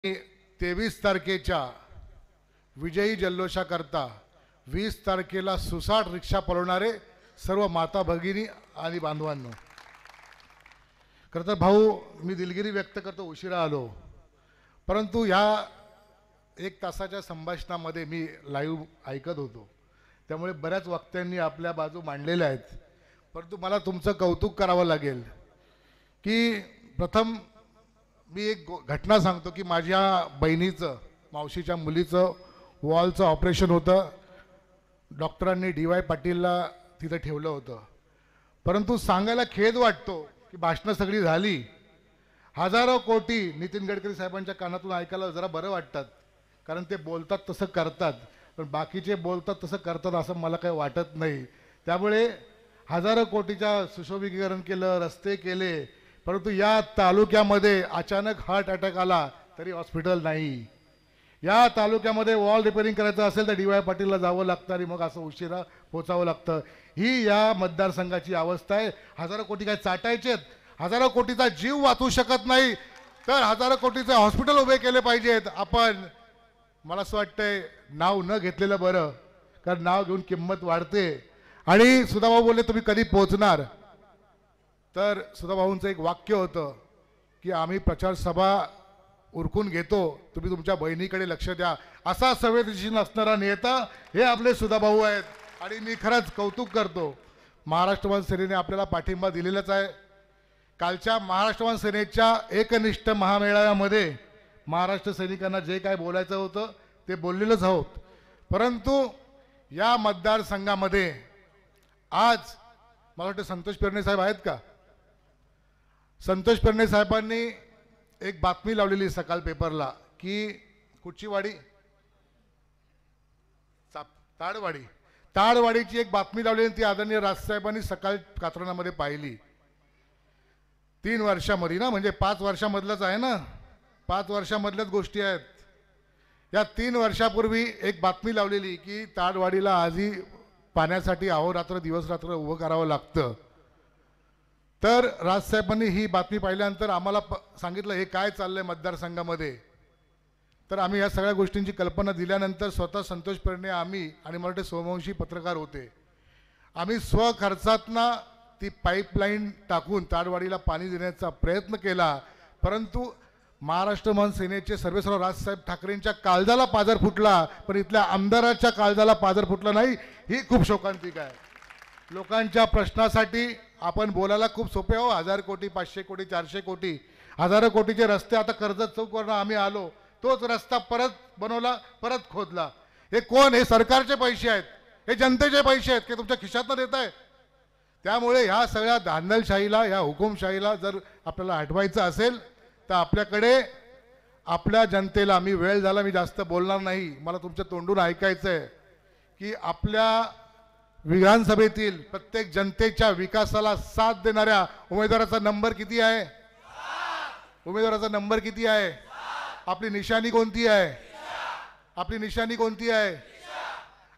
23 तारखेच्या विजयी जल्लोषाकरता 20 तारखेला सुसाट रिक्षा पळवणारे सर्व माता भगिनी आणि बांधवांनो, खरं तर भाऊ मी दिलगिरी व्यक्त करतो, उशिरा आलो, परंतु ह्या 1 तासाच्या संभाषणामध्ये मी लाईव्ह ऐकत होतो, त्यामुळे बऱ्याच वक्त्यांनी आपल्या बाजू मांडलेल्या आहेत। परंतु मला तुमचं कौतुक करावं लागेल की प्रथम मी एक घटना सांगतो की माझ्या बहिणीचं, मावशीच्या मुलीचं वॉलचं ऑपरेशन होतं। डॉक्टरांनी DY पाटीलला तिथं ठेवलं होतं, परंतु सांगायला खेद वाटतो की भाषणं सगळी झाली, हजारो कोटी नितीन गडकरी साहेबांच्या कानातून ऐकायला जरा बरं वाटतात, कारण ते बोलतात तसं करतात, पण बाकीचे बोलतात तसं करतात असं मला काही वाटत नाही। त्यामुळे हजारो कोटीच्या सुशोभीकरण केलं, रस्ते केले, परंतु या तालुक्यामध्ये अचानक हार्ट अटॅक आला तरी हॉस्पिटल नाही। या तालुक्यामध्ये वॉल रिपेअरिंग करायचं असेल तर DY पाटीलला जावं लागतं आणि मग असं उशिरा पोचावं लागतं। ही या मतदारसंघाची अवस्था आहे। हजारो कोटी काय चाटायचेत, हजारो कोटीचा जीव वाचू शकत नाही तर हजारो कोटीचे हॉस्पिटल उभे केले पाहिजेत। आपण मला असं वाटतंय नाव न घेतलेलं बरं, कारण नाव घेऊन किंमत वाढते। आणि सुधाभाऊ बोलले तुम्ही कधी पोहोचणार, तर सुधाभाऊंचं एक वाक्य होतं की आम्ही प्रचार सभा उरकून घेतो, तुम्ही तुमच्या बहिणीकडे लक्ष द्या। असा संवेदनशील असणारा नेता हे आपले सुधाभाऊ आहेत आणि मी खरंच कौतुक करतो। महाराष्ट्रवादी सेनेने आपल्याला पाठिंबा दिलेलाच आहे। कालच्या महाराष्ट्रवादी सेनेच्या एकनिष्ठ महामेळाव्यामध्ये महाराष्ट्र सैनिकांना जे काय बोलायचं होतं ते बोललेलंच आहोत, परंतु या मतदारसंघामध्ये आज मला वाटतं संतोष पेरणे साहेब आहेत का? संतोष पेरणे साहेबांनी एक बातमी लावलेली सकाळ पेपरला की कुठची वाडी, ताडवाडीची एक बातमी लावलेली, ती आदरणीय राजसाहेबांनी सकाळ कात्रणामध्ये पाहिली। 3 वर्षामध्ये ना, म्हणजे 5 वर्षामधलंच आहे ना, 5 वर्षामधल्याच गोष्टी आहेत। या 3 वर्षापूर्वी एक बातमी लावलेली की ताडवाडीला आजही पाण्यासाठी अहोरात्र दिवस रात्र उभं करावं लागतं। तर राजसाहेबांनी ही बातमी पाहिल्यानंतर आम्हाला सांगितलं हे काय चाललंय मतदारसंघामध्ये, तर आम्ही या सगळ्या गोष्टींची कल्पना दिल्यानंतर स्वतः संतोष पेरणे, आम्ही आणि मराठी सोमवंशी पत्रकार होते, आम्ही स्वखर्चातनं ती पाईपलाईन टाकून ताडवाडीला पाणी देण्याचा प्रयत्न केला, परंतु महाराष्ट्र मनसेनेचे सर्वेसर्व राजसाहेब ठाकरेंच्या काळजाला पाझर फुटला, पण इथल्या आमदाराच्या काळजाला पाझर फुटला नाही। ही खूप शोकांतिक आहे। लोकांच्या प्रश्नासाठी आपण बोलायला खूप सोपे हो, 1000 कोटी 500 कोटी 400 कोटी हजारो कोटीचे रस्ते, आता कर्जत चौकवरून आम्ही आलो, तोच रस्ता परत बनवला, परत खोदला। हे कोण? हे सरकारचे पैसे आहेत, हे जनतेचे पैसे आहेत, की तुमच्या खिशातनं देत आहे। त्यामुळे ह्या सगळ्या धांदलशाहीला, ह्या हुकुमशाहीला जर आपल्याला हटवायचं असेल तर आपल्याकडे आपल्या जनतेला, मी वेळ झाला मी जास्त बोलणार नाही, मला तुमच्या तोंडून ऐकायचं आहे की आपल्या विधानसभेतील प्रत्येक जनतेच्या विकासाला साथ देणाऱ्या उमेदवाराचा नंबर किती आहे? उमेदवाराचा नंबर किती आहे? आपली निशाणी कोणती आहे? आपली निशाणी कोणती आहे?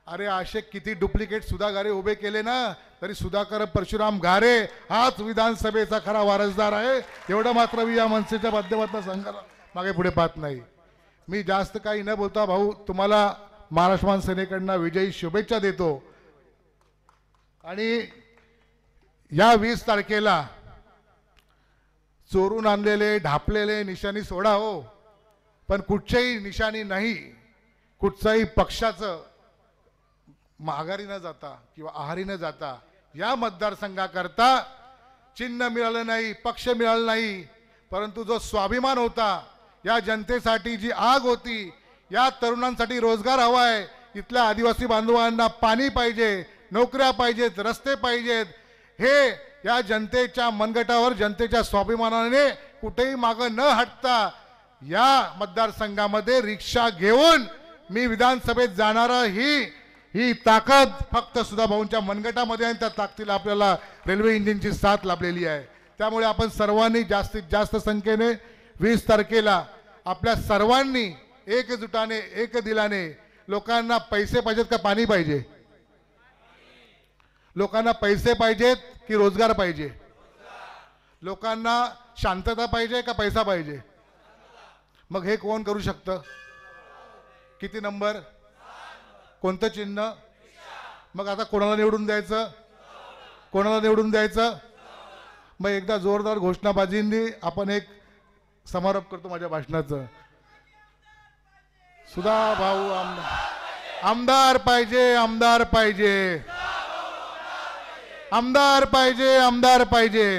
अरे असे किती डुप्लिकेट सुधागारे उभे केले ना, तरी सुधाकर परशुराम घारे हाच विधानसभेचा खरा वारसदार आहे, एवढं मात्र मी या मनसेच्या माध्यमातून सांगायला मागे पुढे पाहत नाही। मी जास्त काही न बोलता भाऊ तुम्हाला महाराष्ट्र सेनेकडनं विजयी शुभेच्छा देतो आणि या 20 तारखेला चोरून आणलेले ढापलेले निशाणी सोडा हो, पण कुठच्याही निशाणी नाही, कुठच्याही पक्षाचं माघारी न जाता किंवा आहारी न जाता या मतदारसंघाकरता चिन्ह मिळालं नाही, पक्ष मिळालं नाही, परंतु जो स्वाभिमान होता, या जनतेसाठी जी आग होती, या तरुणांसाठी रोजगार हवा आहे, इथल्या आदिवासी बांधवांना पाणी पाहिजे, नोकऱ्या पाहिजेत, रस्ते पाहिजेत, हे या जनतेच्या मनगटावर, जनतेच्या स्वाभिमानाने कुठेही मागं न हटता या मतदारसंघामध्ये रिक्षा घेऊन मी विधानसभेत जाणारा ही ताकद फक्त सुधाभाऊंच्या मनगटामध्ये आहे। त्या ताकदीला आपल्याला रेल्वे इंजिनची साथ लाभलेली आहे। त्यामुळे आपण सर्वांनी जास्तीत जास्त संख्येने 20 तारखेला आपल्या सर्वांनी एकजुटाने, एक दिलाने, लोकांना पैसे पाहिजेत का पाणी पाहिजे? लोकांना पैसे पाहिजेत की रोजगार पाहिजे? लोकांना शांतता पाहिजे का पैसा पाहिजे? मग हे कोण करू शकतं? किती नंबर? कोणतं चिन्ह? मग आता कोणाला निवडून द्यायचं? कोणाला निवडून द्यायचं? मग एकदा जोरदार घोषणाबाजींनी आपण एक समारोप करतो माझ्या भाषणाचं. सुधा भाऊ आमदार पाहिजे, आमदार पाहिजे, आमदार पाहिजे, आमदार पाहिजे.